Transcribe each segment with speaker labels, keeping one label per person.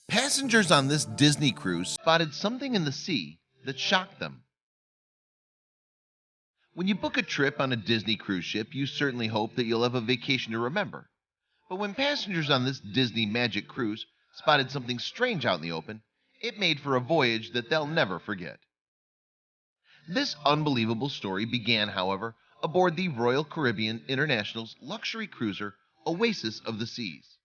Speaker 1: Passengers on this Disney cruise spotted something in the sea that shocked them. When you book a trip on a Disney cruise ship, you certainly hope that you'll have a vacation to remember. But when passengers on this Disney Magic cruise spotted something strange out in the open, it made for a voyage that they'll never forget. This unbelievable story began, however, aboard the Royal Caribbean International's luxury cruiser Oasis of the Seas.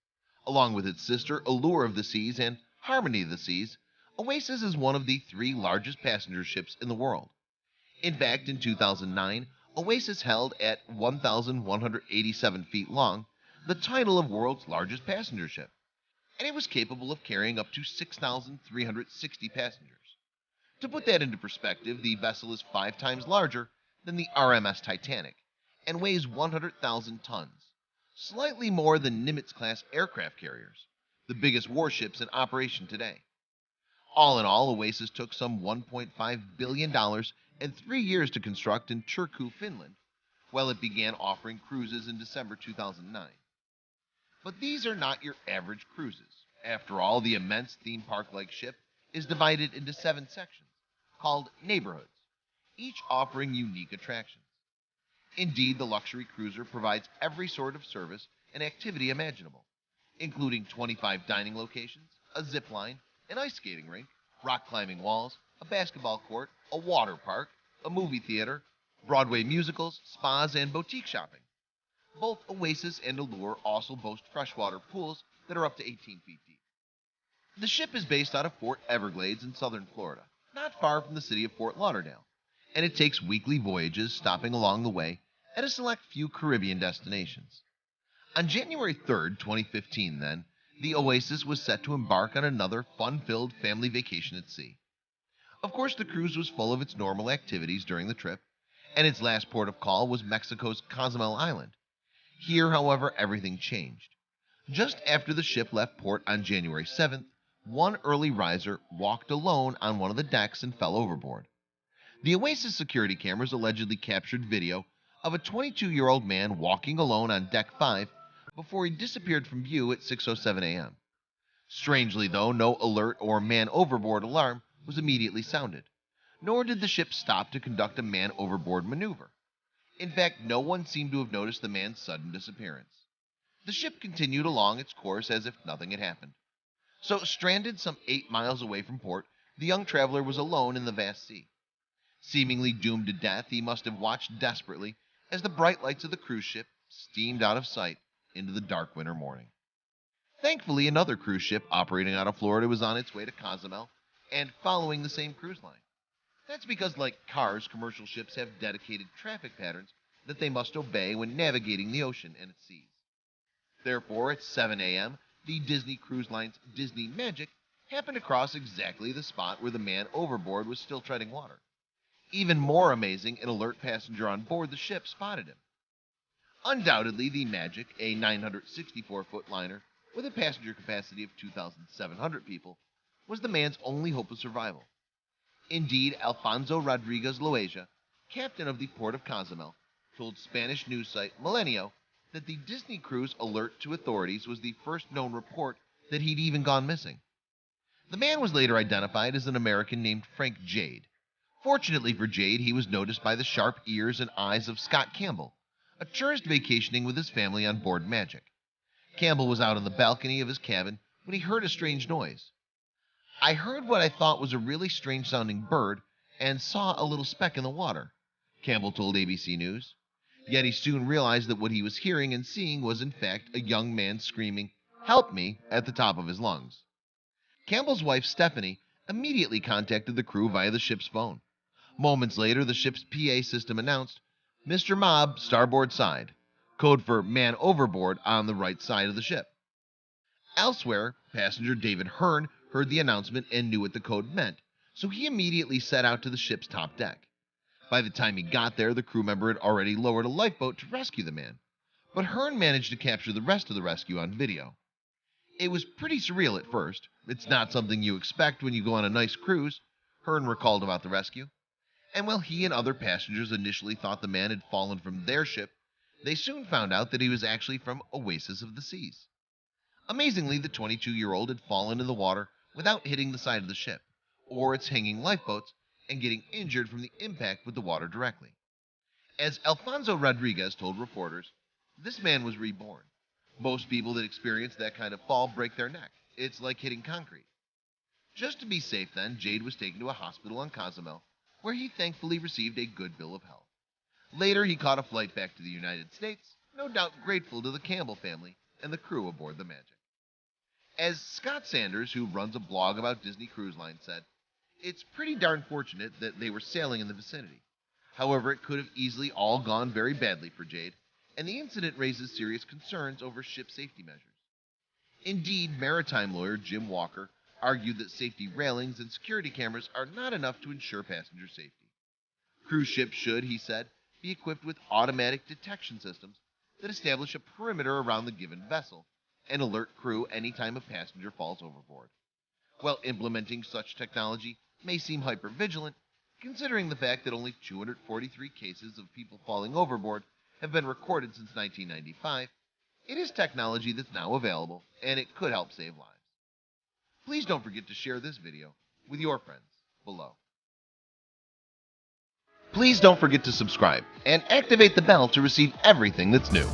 Speaker 1: Along with its sister Allure of the Seas and Harmony of the Seas, Oasis is one of the three largest passenger ships in the world. In fact, in 2009, Oasis held at 1,187 feet long the title of world's largest passenger ship, and it was capable of carrying up to 6,360 passengers. To put that into perspective, the vessel is 5 times larger than the RMS Titanic and weighs 100,000 tons, slightly more than Nimitz-class aircraft carriers, the biggest warships in operation today. All in all, Oasis took some $1.5 billion and 3 years to construct in Turku, Finland, while it began offering cruises in December 2009. But these are not your average cruises. After all, the immense theme park-like ship is divided into 7 sections, called neighborhoods, each offering unique attractions. Indeed, the luxury cruiser provides every sort of service and activity imaginable, including 25 dining locations, a zip line, an ice skating rink, rock climbing walls, a basketball court, a water park, a movie theater, Broadway musicals, spas, and boutique shopping. Both Oasis and Allure also boast freshwater pools that are up to 18 feet deep. The ship is based out of Fort Everglades in southern Florida, not far from the city of Fort Lauderdale, and it takes weekly voyages stopping along the way at a select few Caribbean destinations. On January 3rd, 2015, then, the Oasis was set to embark on another fun-filled family vacation at sea. Of course, the cruise was full of its normal activities during the trip, and its last port of call was Mexico's Cozumel Island. Here, however, everything changed. Just after the ship left port on January 7th, one early riser walked alone on one of the decks and fell overboard. The Oasis security cameras allegedly captured video of a 22-year-old man walking alone on Deck 5 before he disappeared from view at 6:07 a.m. Strangely, though, no alert or man overboard alarm was immediately sounded, nor did the ship stop to conduct a man overboard maneuver. In fact, no one seemed to have noticed the man's sudden disappearance. The ship continued along its course as if nothing had happened. So, stranded some 8 miles away from port, the young traveler was alone in the vast sea. Seemingly doomed to death, he must have watched desperately as the bright lights of the cruise ship steamed out of sight into the dark winter morning. Thankfully, another cruise ship operating out of Florida was on its way to Cozumel and following the same cruise line. That's because, like cars, commercial ships have dedicated traffic patterns that they must obey when navigating the ocean and its seas. Therefore, at 7 a.m., the Disney Cruise Line's Disney Magic happened to cross exactly the spot where the man overboard was still treading water. Even more amazing, an alert passenger on board the ship spotted him. Undoubtedly, the Magic, a 964-foot liner with a passenger capacity of 2,700 people, was the man's only hope of survival. Indeed, Alfonso Rodriguez Loaiza, captain of the port of Cozumel, told Spanish news site Milenio that the Disney cruise alert to authorities was the first known report that he'd even gone missing. The man was later identified as an American named Frank Jade. Fortunately for Jade, he was noticed by the sharp ears and eyes of Scott Campbell, a tourist vacationing with his family on board Magic. Campbell was out on the balcony of his cabin when he heard a strange noise. "I heard what I thought was a really strange-sounding bird and saw a little speck in the water," Campbell told ABC News. Yet he soon realized that what he was hearing and seeing was in fact a young man screaming, "Help me," at the top of his lungs. Campbell's wife, Stephanie, immediately contacted the crew via the ship's phone. Moments later, the ship's PA system announced, "Mr. Mob, starboard side," code for man overboard on the right side of the ship. Elsewhere, passenger David Hearn heard the announcement and knew what the code meant, so he immediately set out to the ship's top deck. By the time he got there, the crew member had already lowered a lifeboat to rescue the man, but Hearn managed to capture the rest of the rescue on video. "It was pretty surreal at first. It's not something you expect when you go on a nice cruise," Hearn recalled about the rescue. And while he and other passengers initially thought the man had fallen from their ship, they soon found out that he was actually from Oasis of the Seas. Amazingly, the 22-year-old had fallen in the water without hitting the side of the ship, or its hanging lifeboats, and getting injured from the impact with the water directly. As Alfonso Rodriguez told reporters, this man was reborn. Most people that experience that kind of fall break their neck. It's like hitting concrete. Just to be safe, then, Jade was taken to a hospital on Cozumel, where he thankfully received a good bill of health. Later, he caught a flight back to the United States, no doubt grateful to the Campbell family and the crew aboard the Magic. As Scott Sanders, who runs a blog about Disney Cruise Line, said, it's pretty darn fortunate that they were sailing in the vicinity. However, it could have easily all gone very badly for Jade, and the incident raises serious concerns over ship safety measures. Indeed, maritime lawyer Jim Walker argued that safety railings and security cameras are not enough to ensure passenger safety. Cruise ships should, he said, be equipped with automatic detection systems that establish a perimeter around the given vessel and alert crew anytime a passenger falls overboard. While implementing such technology may seem hypervigilant, considering the fact that only 243 cases of people falling overboard have been recorded since 1995, it is technology that's now available, and it could help save lives. Please don't forget to share this video with your friends below. Please don't forget to subscribe and activate the bell to receive everything that's new.